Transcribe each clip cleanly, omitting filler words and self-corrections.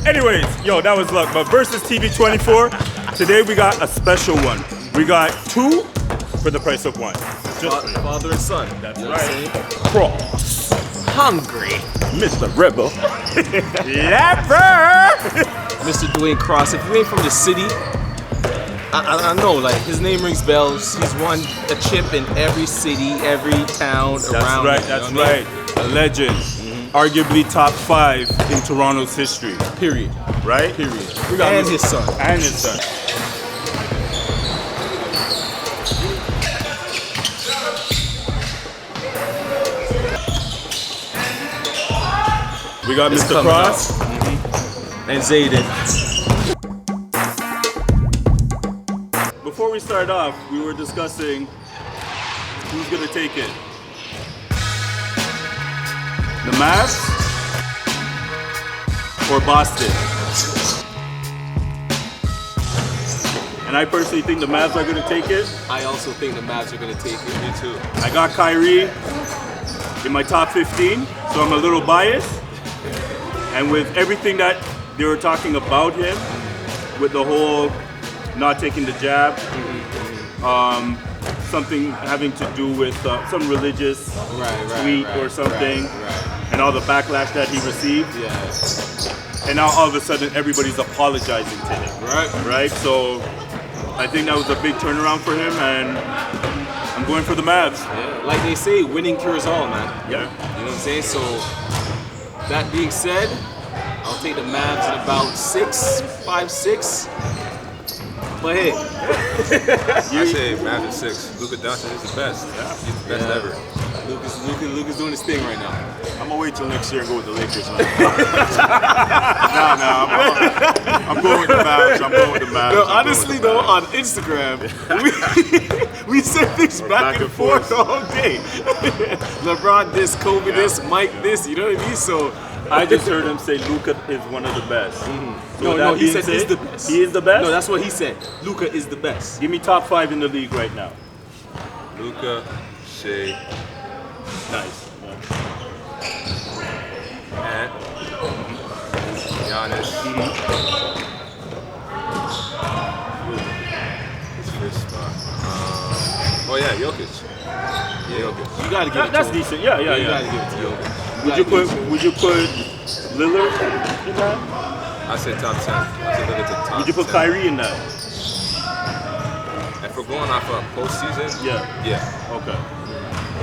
Anyways, yo, that was luck. But versus TV24, today we got a special one. We got two for the price of one. Just father and son. That's right. Cross. Hungry. Mr. Rebel. Leper. Mr. Duane Cross. If you ain't from the city, I know, like, his name rings bells. He's won a chip in every city, every town around. That's right. A legend. Arguably top 5 in Toronto's history. Period. Right? Period. And his son. And his son. We got Mr. Cross and Zaiden. Before we start off, we were discussing who's gonna take it. The Mavs or Boston? And I personally think the Mavs are gonna take it. I also think the Mavs are gonna take it. Me too. I got Kyrie in my top 15, so I'm a little biased. And with everything that they were talking about him, with the whole not taking the jab, something having to do with some religious tweet or something, and all the backlash that he received. Yeah. And now all of a sudden everybody's apologizing to him. Right? So I think that was a big turnaround for him, and I'm going for the Mavs. Yeah. Like they say, winning cures all, man. Yeah. You know what I'm saying? So that being said, I'll take the Mavs in about 5-6. But hey, I say Mavs at 6. Luka Doncic is the best. He's the best ever. Luka's doing his thing right now. I'm gonna wait till next year and go with the Lakers. I'm going with the Mavs. No, honestly though, on Instagram, we said things back and forth all day. LeBron this, Kobe this, Mike this. You know what I mean? So I just heard him say Luka is one of the best. So no, he said he's the best. He is the best? No, that's what he said. Luka is the best. Give me top 5 in the league right now. Luka, Shea, Nice. Ant, Giannis. His fifth spot. Oh yeah, Jokic. Jokic. You gotta give it That's to him. decent. Yeah. You gotta give it to Jokic. Would you put Lillard in that? I said top 10. I said look at the top Would you put 10. Kyrie in that? If we're going off of postseason, Yeah. Okay.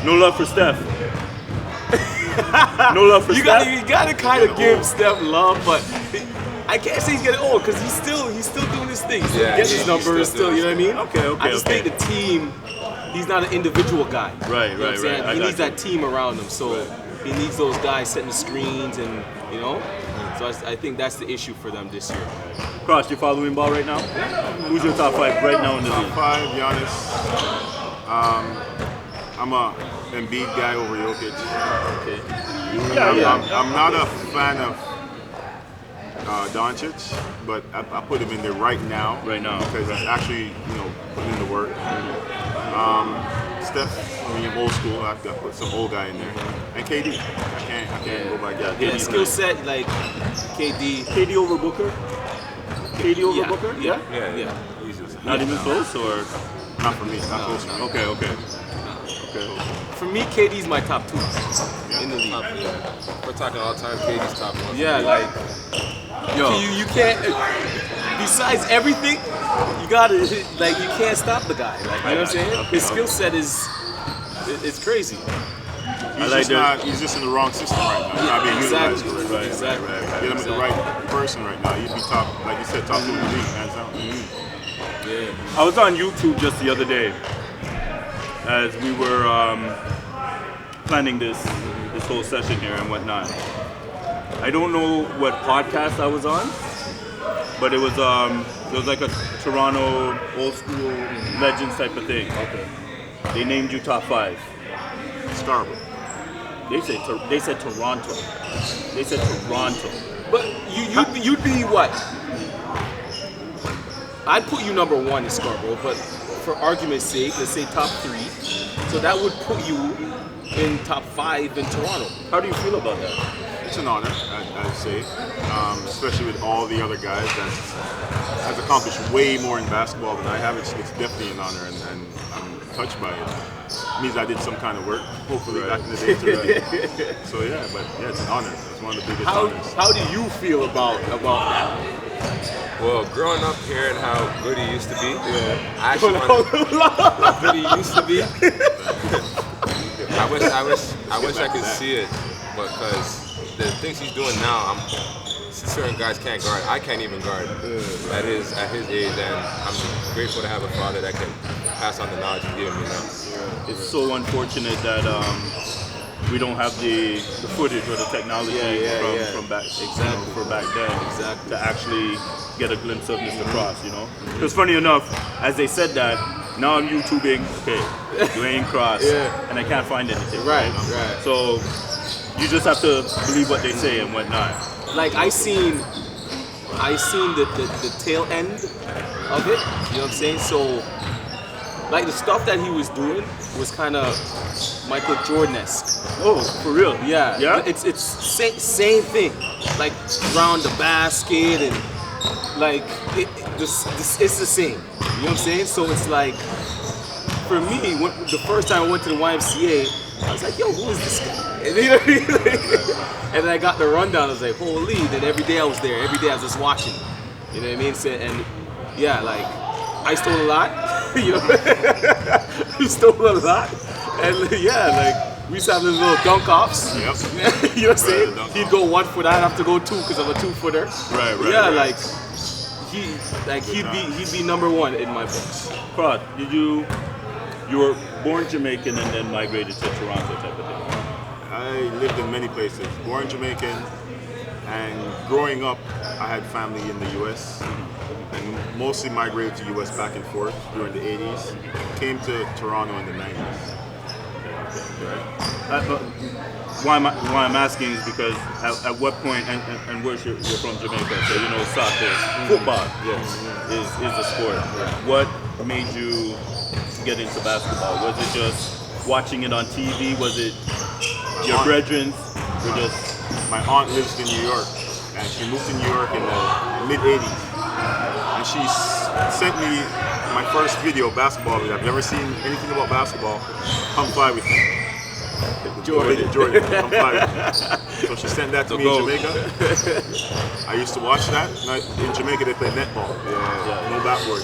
No love for Steph. No love for Steph. You gotta kind of give Steph love, but I can't say he's getting old because he's still doing his thing. He's Yeah, getting his numbers, still you know what I mean? Okay. I just think the team, he's not an individual guy. Right. You know what I'm saying? He needs that team around him, so he needs those guys setting the screens and, you know? So I think that's the issue for them this year. Cross, you following ball right now? Who's your top 5 right now in the Top league? 5, Giannis. I'm a Embiid guy over Jokic. Okay. I'm not a fan of Doncic, but I put him in there right now. Right now. Because he's actually, putting in the work. Steph, I'm old school. I have to put some old guy in there. And KD. I can't go by that. Yeah, skill set like KD. KD over Booker? KD over Booker? Yeah. Jesus. Not even close, or? Not for me. Not close for me. Okay. For me, KD's my top 2 in the league. We're talking all time. KD's top 1. Yeah, like, you can't. Besides everything, you gotta like you can't stop the guy. Like, you know what I'm saying? His skill set is it's crazy. He's just in the wrong system right now. He's not being utilized correctly. Exactly. Get him with the right person right now. He'd be top, like you said, top 2 in the league, hands down. Yeah. I was on YouTube just the other day as we were planning this whole session here and whatnot. I don't know what podcast I was on, but it was like a Toronto old school legends type of thing. Okay. They named you top 5. Scarborough. They said Toronto. They said Toronto. But you'd be what? I'd put you number 1 in Scarborough, but for argument's sake, let's say top 3. So that would put you in top 5 in Toronto. How do you feel about that? it's an honor, I'd say, especially with all the other guys that has accomplished way more in basketball than I have. It's definitely an honor, and I'm touched by it. It means I did some kind of work, hopefully back in the day too. So yeah, but yeah, it's an honor. It's one of the biggest honors. How do you feel about that? Well, growing up hearing how good he used to be, I actually how good he used to be. I wish I could see it, because the things he's doing now, certain guys can't guard. I can't even guard at his age, and I'm grateful to have a father that can pass on the knowledge he's giving me now. It's so unfortunate that we don't have the footage or the technology from back for back then to actually get a glimpse of Mr. Cross, you know. Because funny enough, as they said that, now I'm YouTubing, Duane Cross, and I can't find anything. Right. So you just have to believe what they say and whatnot. Like I seen the tail end of it. You know what I'm saying? So like the stuff that he was doing was kind of Michael Jordan-esque. Oh, for real? Yeah. Yeah. It's same thing. Like around the basket and like it's the same. You know what I'm saying? So it's like for me, the first time I went to the YMCA, I was like, yo, who is this guy? And, you know what I mean? And then I got the rundown. I was like, holy. Then every day I was there. Every day I was just watching. You know what I mean? So, and yeah, like I stole a lot. You know, he stole a lot. And yeah, like we used to have those little dunk offs. Yep. You know what I'm saying? He'd go 1 foot. I'd have to go 2 because I'm a 2-footer. Right. Yeah, like he'd be number 1 in my books. Cross, you were born Jamaican and then migrated to Toronto type of thing? I lived in many places. Born Jamaican, and growing up, I had family in the U.S. and mostly migrated to U.S. back and forth during the 80s. Came to Toronto in the 90s. Why I'm asking is because at what point, and where you're from Jamaica, so you know soccer, football, is a sport. What made you get into basketball? Was it just watching it on TV? Was it your brethren? My aunt lives in New York, and she moved to New York in the mid-80s. And she sent me my first video of basketball. I've never seen anything about basketball. Come fly with me. Jordan, come fly with me. So she sent that to me in Jamaica. I used to watch that. In Jamaica, they play netball. No backboard.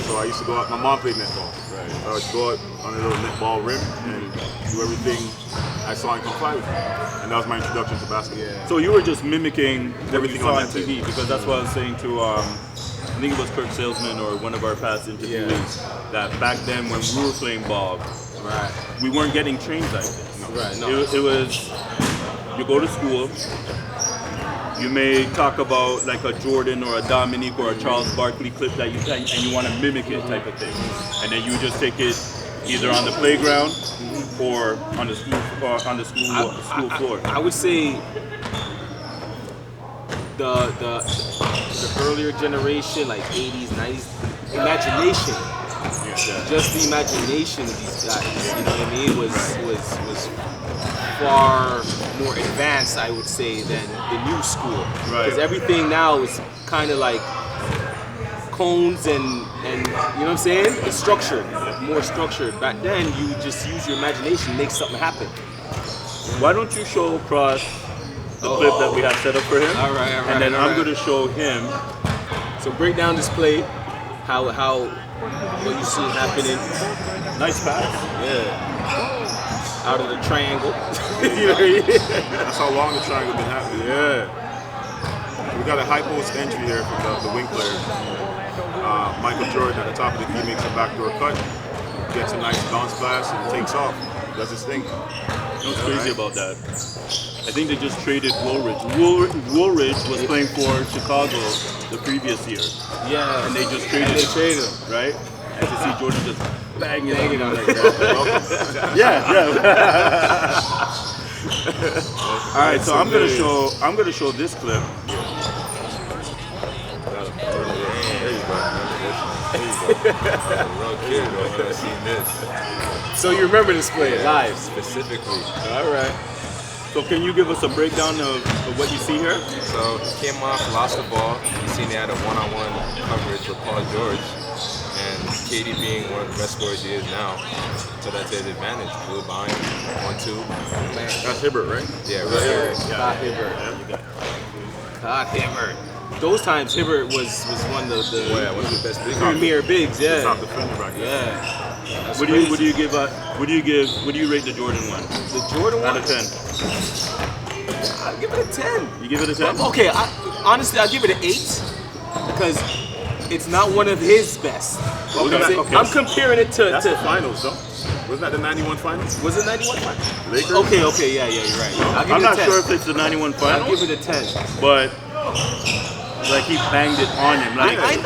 So I used to go out. My mom played netball. So I would go out on a little netball rim and do everything I saw in Come Fly with me. And that was my introduction to basketball. So you were just mimicking Everything you saw on on that TV, tape. because that's what I was saying to I think it was Kirk Salesman or one of our past interviewees, that back then when we were playing ball, we weren't getting trained like this. It was, you go to school, you may talk about like a Jordan or a Dominique or a Charles Barkley clip that and you want to mimic it type of thing, and then you just take it either on the playground or on the school floor. I would say the earlier generation, like 80s, 90s, imagination. Just the imagination of these guys, you know what I mean, was far more advanced, I would say, than the new school. Because everything now is kind of like cones and you know what I'm saying? It's structured, more structured. Back then, you just use your imagination, make something happen. Why don't you show Cross the clip that we have set up for him? All right. And then I'm going to show him. So break down this play, how what you see happening. Nice pass. Yeah. Out of the triangle. That's how long the triangle been happening. We got a high post entry here from the wing player. Michael Jordan at the top of the key makes a backdoor cut, gets a nice bounce pass, and takes off. Does his thing. You know what's crazy about that? I think they just traded Woolridge. Woolridge was playing for Chicago the previous year. Yeah. And they just traded him, right? And to see Jordan just banging on it. All right, so I'm gonna show this clip. So you remember this play live? Specifically. All right. So can you give us a breakdown of what you see here? So he came off, lost the ball. You seen he had a one-on-one coverage with Paul George, and KD being one of the best scorers he is now, so that's his advantage. Blew by him, 1-2. That's Hibbert, right? Yeah, right. Todd Hibbert. Todd Hibbert. Those times Hibbert was one of the One of the best big premier bigs. Top Yeah. defender back then. Yeah. That's What do you crazy. rate the Jordan one The Jordan out one? of 10? I'll give it a 10. You give it a 10? Okay, honestly, I'll give it an 8 because it's not one of his best. Okay. I'm comparing it to. That's the finals, though. Wasn't that the 91 finals? Was it 91 finals? Lakers? Okay, yeah, you're right. I'll give I'm it a not 10. sure if it's the 91 I'll finals, give it a 10. but like he banged it on him. Like I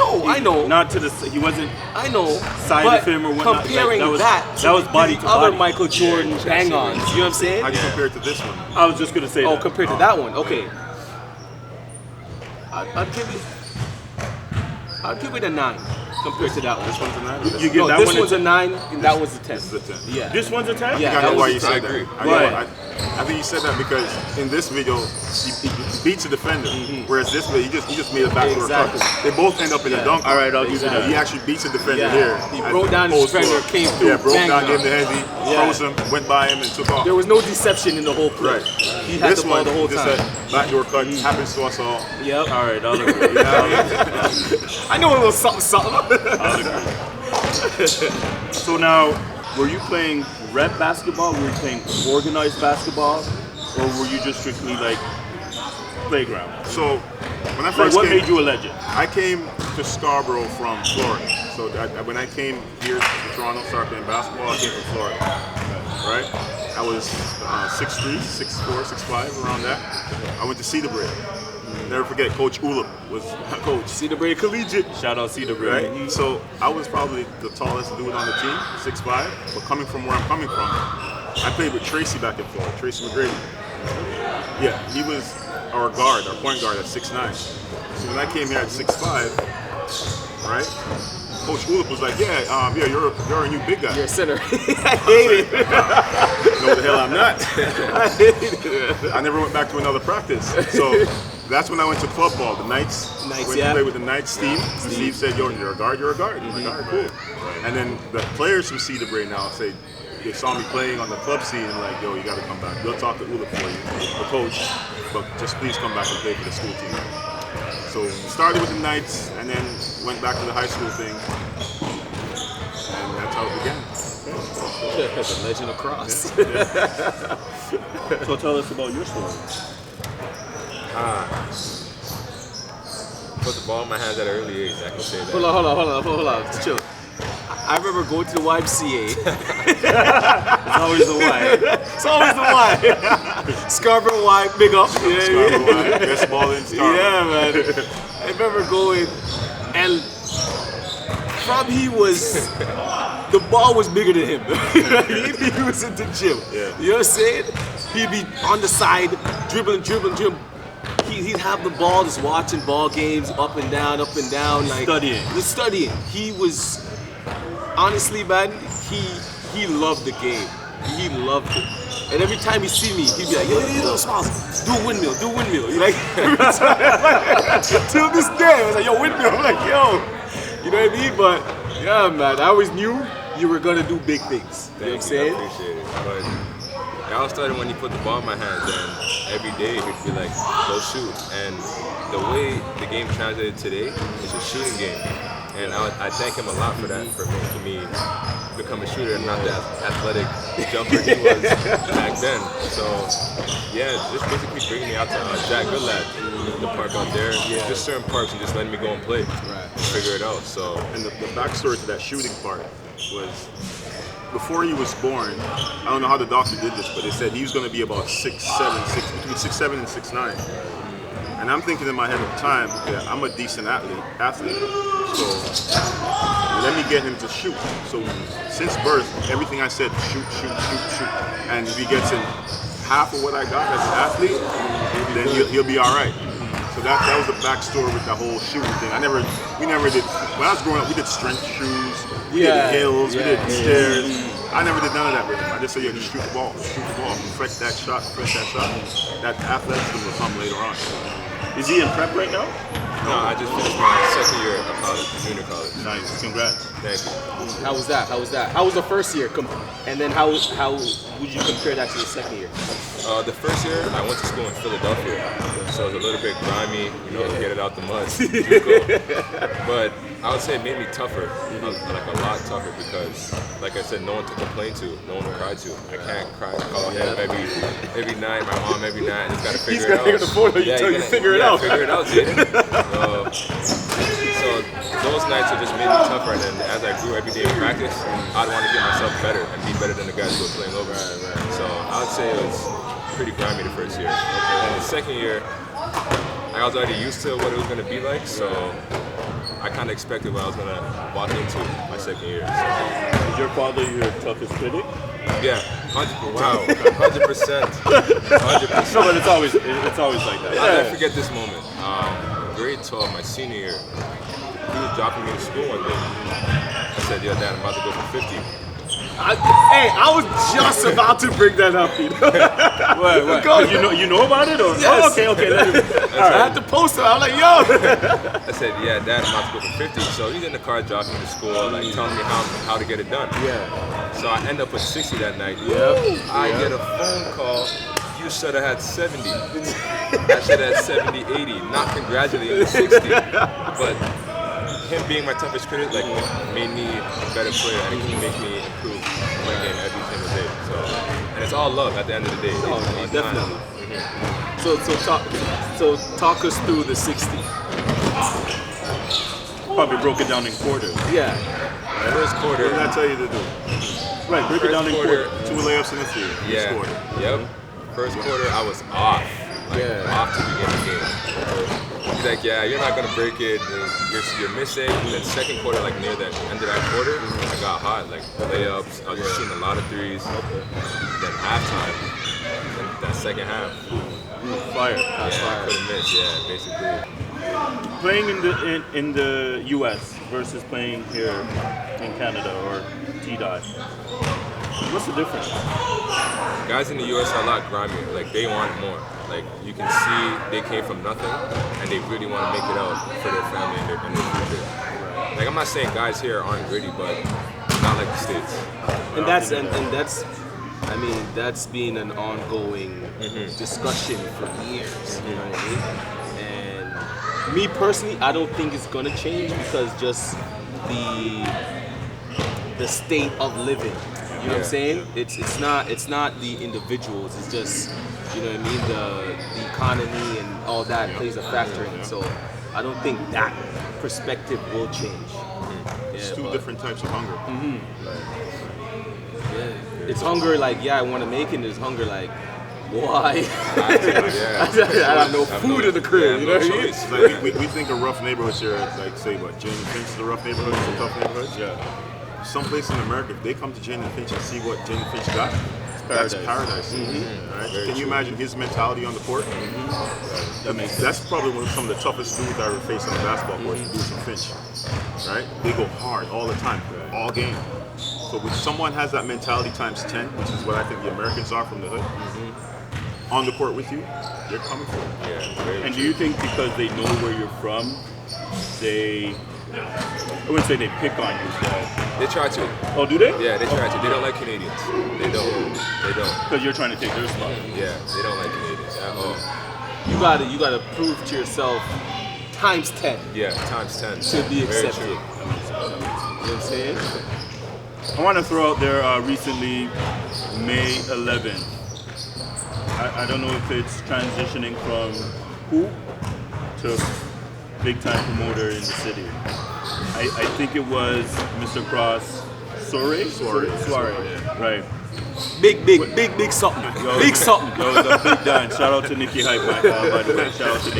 know. Not to the. He wasn't I know. side but of him or whatnot. comparing Like, that that was body to to the other body. Michael Jordan hang-ons, you know what I'm saying? How do you compare it to this one? I was just gonna say. Oh, that. compared to that one, okay. I'll give it a 9 compared to that one. This one's a 9? You give No, that this one one's a 9 and that was a 10. This is a 10. Yeah. This one's a 10. Yeah. I know that why was you a said 10. that. Right. I think you said that because in this video he beats the defender, whereas this video he just made a backdoor Exactly. cut. They both end up in a dunk. All right, I'll give you Exactly. that. He actually beats the defender Yeah. here. He as broke down his opposed to defender, came through, Yeah, broke banged down, him. gave him the heavy, Yeah. froze him, went by him, and took off. There was no deception in the whole play. Right. He had This the ball one, the whole just time. a backdoor cut happens to us all. Yep. All right, I'll agree. I know a little something. I'll agree. So now, were you playing rep basketball? Were you playing organized basketball, or were you just strictly like playground? So when I Like, first what came, made you a legend? I came to Scarborough from Florida. So when I came here to Toronto, started playing basketball, I came from Florida. Right? I was 6'3", 6'4", 6'5", around that. I went to Cedar Brae. Never forget, Coach Ulip was my coach. Cedar Brae Collegiate. Shout out Cedar Brae. Right? So I was probably the tallest dude on the team, 6'5". But coming from where I'm coming from, I played with Tracy back in Florida, Tracy McGrady. Yeah, he was our guard, our point guard at 6'9". So when I came here at 6'5", right? Coach Ulip was like, yeah, you're a new big guy. You're a center. I hate it. No, the hell I'm not. I hate it. I never went back to another practice. So that's when I went to club ball. The Knights. Knights, went yeah. to play with the Knights. Steve said, "Yo, you're a guard. You're a guard." I'm like, all right, cool. And then the players from Cedar Brae now say they saw me playing on the club scene and like, "Yo, you got to come back. We'll talk to Ulip for you, the coach, but just please come back and play for the school team." So started with the Knights and then went back to the high school thing, and that's how it began. The Legend of Cross. So tell us about your story. Put the ball in my hands at an early age, I can say that. Hold on. Chill. I remember going to the YMCA. It's always the way. It's always the Y. Scarborough Y, big up. Scarborough, best ball in Scarborough. Yeah, man. I remember going, and the ball was bigger than him. he was in the gym. Yeah. You know what I'm saying? He'd be on the side, dribbling. He'd have the ball, just watching ball games up and down, like studying. He was, honestly, man, he loved the game. He loved it. And every time he see me, he'd be like, yo, little Smalls, do a windmill. He like, every time, till this day, I was like, yo, windmill. I'm like, yo, you know what I mean? But yeah, man, I always knew you were gonna do big things. You know what I'm saying? I appreciate it. But it all started when he put the ball in my hands, and every day he'd be like, go shoot. And the way the game translated today is a shooting game. And I thank him a lot for that, for making me become a shooter and not the athletic jumper he was back then. So, yeah, just basically bringing me out to Jack Goodlad, the park out there, just certain parks, and just letting me go and play, figure it out. So, And the backstory to that shooting part was before he was born, I don't know how the doctor did this, but they said he was going to be about between 6'7" and 6'9". And I'm thinking in my head at the time, yeah, I'm a decent athlete, so let me get him to shoot. So since birth, everything I said, shoot. And if he gets in half of what I got as an athlete, then he'll be all right. So that was the backstory with the whole shooting thing. We never did, when I was growing up, we did strength shoes, we did hills, we did stairs. I never did none of that with him. I just said, yo, just shoot the ball, press that shot. That athleticism will come later on. Is he in prep right now? No, I just finished my second year of college, junior college. Nice, congrats. Thank you. How was that? How was the first year? And then how would you compare that to the second year? The first year, I went to school in Philadelphia, so it was a little bit grimy, get it out the mud. But I would say it made me tougher, like a lot tougher, because, like I said, no one to complain to, no one to cry to. I can't cry and call him every night, my mom every night, I just gotta figure it out. He's gonna figure until you figure it out. Figure it out, Zaiden. So those nights have just made me tougher, and then as I grew every day in practice, I'd want to get myself better and be better than the guys who were playing over. So I would say it was pretty grimy the first year. And the second year, I was already used to what it was going to be like, so I kind of expected what I was going to walk into my second year. So. Is your father your toughest critic? Yeah, 100%. 100%. No, but it's always like that. I'll never forget this moment. Grade 12, my senior year, he was dropping me to school one day. I said, yo, Dad, I'm about to go for 50. I was just about to bring that up. What? Go. You know about it? Or? Yes. Oh, okay. I had to post it. I was like, yo. I said, yeah, Dad, I'm about to go for 50. So he's in the car dropping me to school, like telling me how to get it done. Yeah. So I end up with 60 that night. Yep. I get a phone call. You should have had 70. I should have had 70, 80. Not congratulating the 60. But him being my toughest critic made me a better player, and he makes me improve my game every single day. So, and it's all love at the end of the day. It's definitely. Mm-hmm. So talk us through the 60. Probably broke it down in quarters. Yeah. First quarter. What did I tell you to do? Right, break it down in quarters. 2 layups and a 3. Yeah. Scored. Yep. First quarter, I was off. Off to begin the game. He's like, yeah, you're not gonna break it. You're missing. And then second quarter, like near the end of that quarter, I got hot. Like layups. I was just shooting a lot of threes. Then halftime, that second half, Fire. I couldn't miss. Yeah, basically. Playing in the U.S. versus playing here in Canada or T-Dot. What's the difference? Guys in the U.S. are a lot grimier. Like, they want more. Like, you can see they came from nothing, and they really want to make it out for their family and their future. Like, I'm not saying guys here aren't gritty, but not like the States. And that's been an ongoing discussion for years. You know what I mean? And me personally, I don't think it's gonna change because just the state of living. You know what I'm saying? It's not the individuals. It's just, you know what I mean, the economy and all that plays a factor in it. So I don't think that perspective will change. It's two different types of hunger. Yeah. It's hunger like, yeah, I want to make it. And there's hunger like, why? I have no food in the crib. You know what I mean? It's like we think of rough neighborhoods here, like say what, Jane and Finch is a rough neighborhood, some tough neighborhoods. Yeah. Some place in America, if they come to Jane and Finch and see what Jane and Finch got, that's paradise. Right? Can you imagine his mentality on the court? That's probably some of the toughest dudes I ever faced on the basketball court, dudes from Finch. Right? They go hard all the time, all game. So when someone has that mentality times 10, which is what I think the Americans are from the hood, on the court with you, they're coming for it. Yeah, and do you think because they know where you're from, I wouldn't say they pick on you, but... They try to. Oh, do they? Yeah, they try to. They don't like Canadians. They don't. Because you're trying to take their spot. Yeah, they don't like Canadians at all. You gotta prove to yourself times 10. Yeah, times 10. To be Very accepted. true. You know what I'm saying? I want to throw out there recently, May 11th. I don't know if it's transitioning from hoop to big time promoter in the city. I think it was Mr. Cross Soiree, right? Big something. Yo, Big something. Yo, it's a big dance. Shout out to Nikki Hype, by the way. Shout out to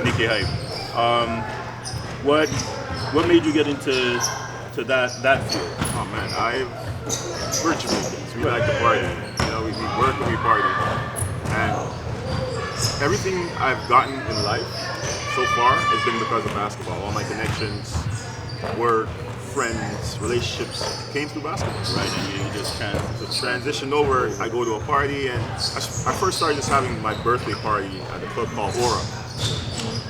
Nikki Hype. What made you get into that field? Oh man, we're Jamaicans. We like to party. You know, we work and we party. And everything I've gotten in life so far has been because of basketball. All my connections, work, friends, relationships came through basketball. Right, and you just can't. So transitioned over, I go to a party, and I first started just having my birthday party at a club called Aura.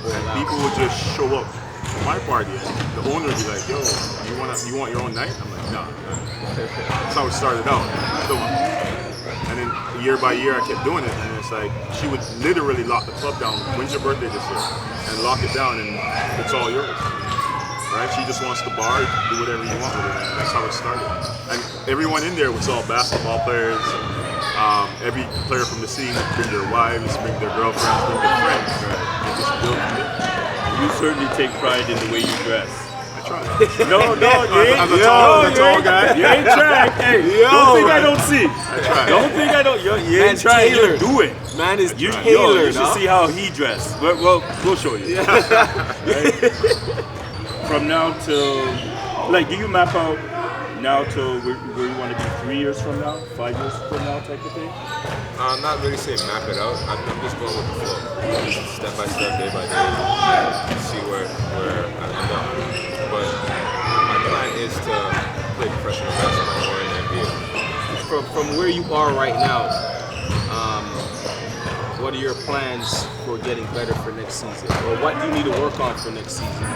And people would just show up to my party, and the owner would be like, "Yo, you want your own night?" I'm like, "No." That's how it started out. And then year by year, I kept doing it, and it's like she would literally lock the club down. When's your birthday this year? And lock it down, and it's all yours. Right? She just wants the bar, do whatever you want with it. And that's how it started. And everyone in there was all basketball players. Every player from the scene would bring their wives, bring their girlfriends, bring their friends. Right? And just build from there. You certainly take pride in the way you dress. I try. No, you ain't. I'm a tall guy. You ain't trying. Hey, don't think I don't see. I try. Don't think I don't. You ain't Man's trying. You tailored. do it. Man is You tailored. should see how he dressed. Well, we'll show you. Right? From now till, like, do you map out now till where you want to be 3 years from now, 5 years from now, type of thing? Not really saying map it out. I'm just going with the flow. Just step by step, day by day, see where I end up. But my plan is to play professional basketball or in the NBA. From where you are right now, what are your plans for getting better for next season? Or what do you need to work on for next season?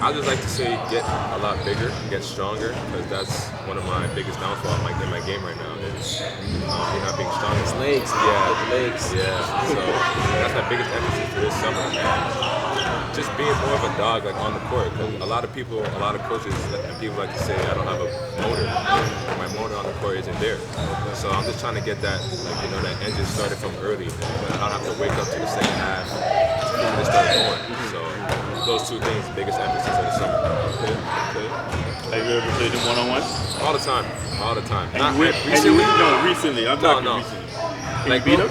I just like to say get a lot bigger, get stronger, because that's one of my biggest downfalls in my game right now is you're not being strong. His legs. Legs. Yeah. So that's my biggest emphasis for this summer. And just being more of a dog like on the court. Because a lot of people, a lot of coaches and people like to say I don't have a motor. My motor on the court isn't there. So I'm just trying to get that, that engine started from early. But I don't have to wake up to the second half to start going. So those two things, biggest emphasis of the summer. Okay. Have you ever played him one-on-one? All the time. Not recently. No, recently. I'm talking No. recently. Can Like you beat him?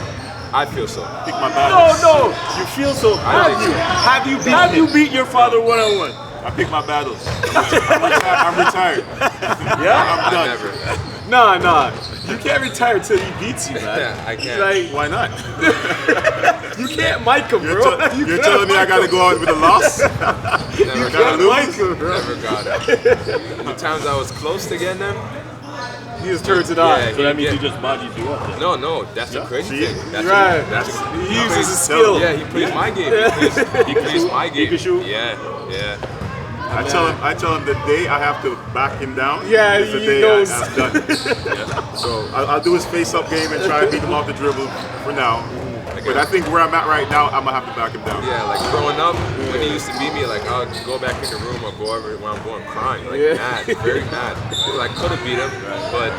I feel so. Pick my battles. No. You feel so. Have you beat your father one-on-one? I pick my battles. I'm retired. Yeah? I'm done. Never. Nah. You can't retire till he beats you, man. Yeah, I can't. Like, Why not? you can't mic him, You're, bro. you're telling me I gotta go out with a loss? Never got it. Never got it. The times I was close to getting them, He just turns it on. Yeah, So that means Yeah. he just bodies you up. Then. no, that's the crazy See? thing. That's Right. That's He uses his skill. Yeah, he plays my game. He plays my game. He can shoot? Yeah. I tell him the day I have to back him down. Yeah, is the he day knows. I'm done. So I'll do his face-up game and try to beat him off the dribble for now. But I think where I'm at right now, I'm gonna have to back him down. Yeah, like growing up, when he used to beat me, like I'll go back in the room or go over when I'm going crying, like mad, very mad. Because I could have beat him, but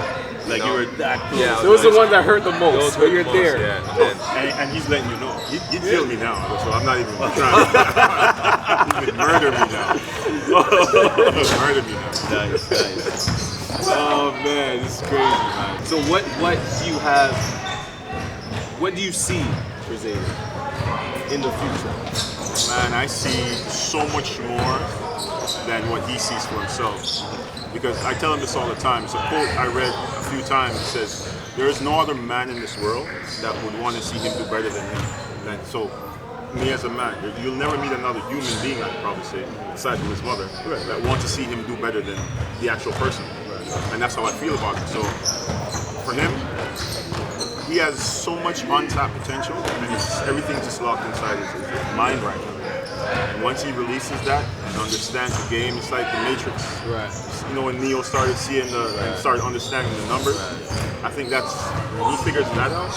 Like you were that close. Yeah, Those are the ones that hurt the those most. were When you're the there. most, yeah. And he's letting you know. He'd kill me now, so I'm not even trying. He would murder me now. Murder me now. Nice. Oh man, this is crazy, man. So what do you have? What do you see for Zaiden in the future? Man, I see so much more than what he sees for himself. Because I tell him this all the time. It's a quote I read a few times. It says, "There is no other man in this world that would want to see him do better than him." So, me as a man, you'll never meet another human being, I'd probably say, aside from his mother, that want to see him do better than the actual person. And that's how I feel about him. So, for him, he has so much untapped potential, and everything's just locked inside his mind right now. And once he releases that and understands the game, it's like the Matrix. Right. You know, when Neo started seeing and started understanding the numbers, I think that's when he figures that out.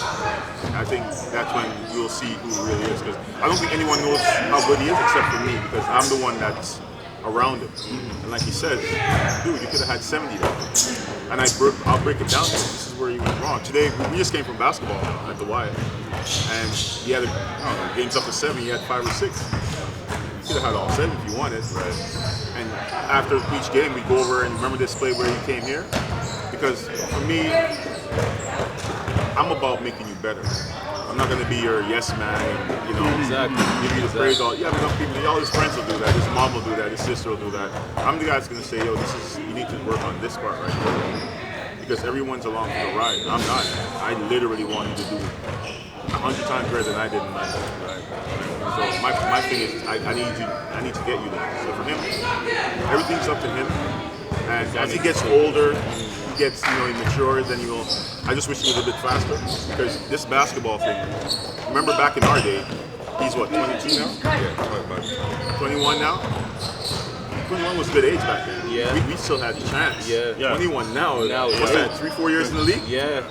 I think that's when you'll see who he really is. Because I don't think anyone knows how good he is except for me, because I'm the one that's around him. And like he said, dude, you could have had 70 there. And I'll break it down to him. This is where he went wrong. Today, we just came from basketball at the Wyatt, and he had games up to 7. He had 5 or 6. You could have had all 7 if you wanted. Right. And after each game, we go over and remember this play where he came here, because for me, I'm about making you better. I'm not gonna be your yes man and give you the praise. All people, all his friends will do that. His mom will do that. His sister will do that. I'm the guy that's gonna say, yo, you need to work on this part right here, because everyone's along for the ride. I'm not. I literally want you to do 100 times better than I did in my life. Right? So my thing is I need to get you there. So for him, everything's up to him. And as he gets older, he gets, he matures, then I just wish he was a bit faster, because this basketball thing, remember back in our day, he's what, 22 now? Yeah, 21 now? 21 was a good age back then. Yeah. We still had the chance. Yeah. 21 now it's what's late. that, 3-4 years in the league? Yeah.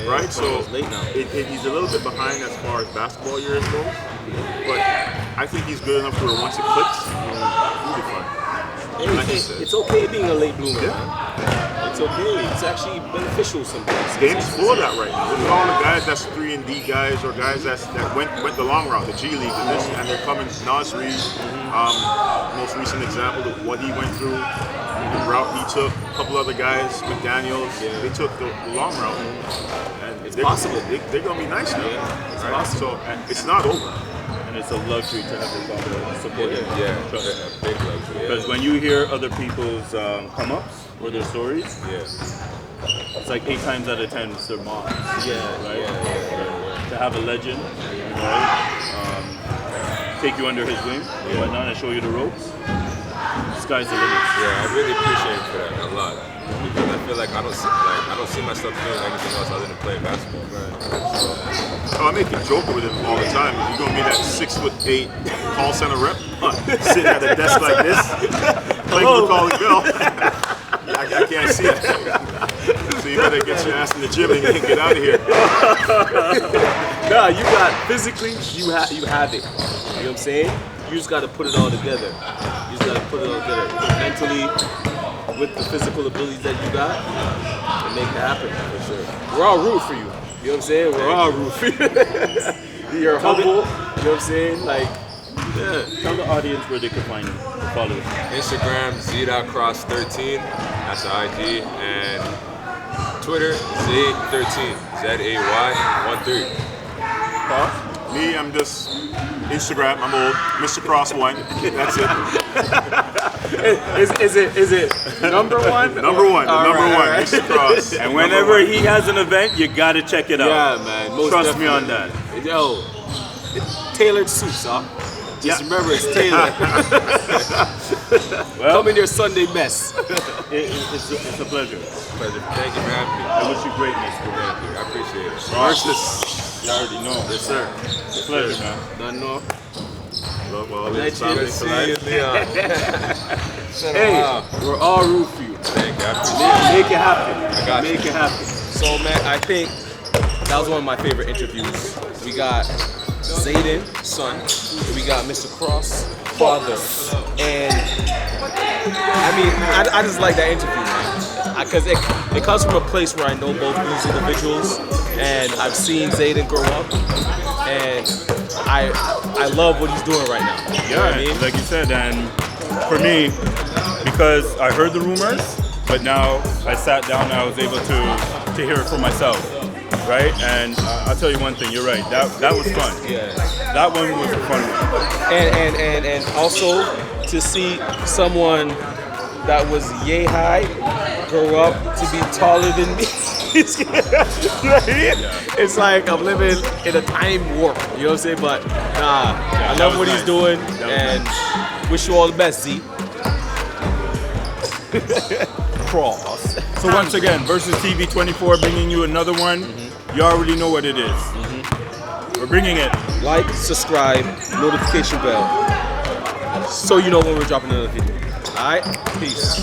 Right? So it's late now. he's a little bit behind as far as basketball years go, but I think he's good enough where once it clicks, he'll be fine. It's okay being a late bloomer. Yeah. Man. It's okay. It's actually beneficial sometimes. Game's full of that right now. Look at all the guys that's 3-and-D guys, or guys that went the long route, the G League, and they're coming. Nas Reed, most recent example of what he went through, the route he took. A couple other guys, McDaniels, they took the long route. And It's possible. They're gonna be nice now. Yeah, it's right? possible. So it's not over. And it's a luxury to have your father support you. Yeah, a big luxury. Because when you hear other people's come-ups or their stories, it's like 8 times out of 10 it's their moms. Yeah, right? yeah. To have a legend, right? Take you under his wing and whatnot and show you the ropes. Sky's the limit. Yeah, I really appreciate him for that a lot, because I feel like I don't see myself doing anything else other than playing basketball. Oh, I make a joke with him all the time. You're gonna be that 6'8" call center rep, sitting at a desk like this, playing with calling Bill. I can't see it. So you better get your ass in the gym and get out of here. Nah, you got physically, you have it. You know what I'm saying? You just got to put it all together. You just got to put it all together mentally, with the physical abilities that you got, and make it happen for sure. We're all rooting for you. You know what I'm saying? We're all rooting for you. You're humble. You know what I'm saying? Like, Tell the audience where they can find you, follow you. Instagram, Zaiden Cross 13, that's the IG, and Twitter, Zay13, ZAY13. Me, I'm just Instagram. I'm old, Mr. Cross 1. That's it. Is it number one? Number one, All right. Mr. Cross. And whenever he has an event, you gotta check it out. Yeah, man. Most Trust me on definitely. that. Yo, tailored suits, huh? Just remember, it's tailored. Well, Come in your Sunday best. it's a pleasure. Thank you for having me. I wish you greatness. Thank you. I appreciate it. Versus, you already know. Yes, sir. It's a pleasure, man. None more. Well, Night, it's family Good for seeing life. you, Leon. Hey, we're all rooting for you. Thank you. I appreciate Make it happen. I got you. Make it happen. So, man, I think that was one of my favorite interviews. We got Zaiden, son. We got Mr. Cross, father. And I mean, I just like that interview, man. Because it comes from a place where I know both these individuals, and I've seen Zaiden grow up, and I love what he's doing right now. You know what I mean? Like you said, and for me, because I heard the rumors, but now I sat down and I was able to hear it for myself, right? And I'll tell you one thing, you're right, that was fun. Yeah. That one was a fun one. And also to see someone that was yay high grow up to be taller than me. You know what I mean? It's like I'm living in a time warp. You know what I'm saying? But I love what he's doing, and wish you all the best, Z. Cross. So once again, Versus TV 24 bringing you another one. You already know what it is. We're bringing it. Like, subscribe, notification bell, so you know when we're dropping another video. All right? Peace.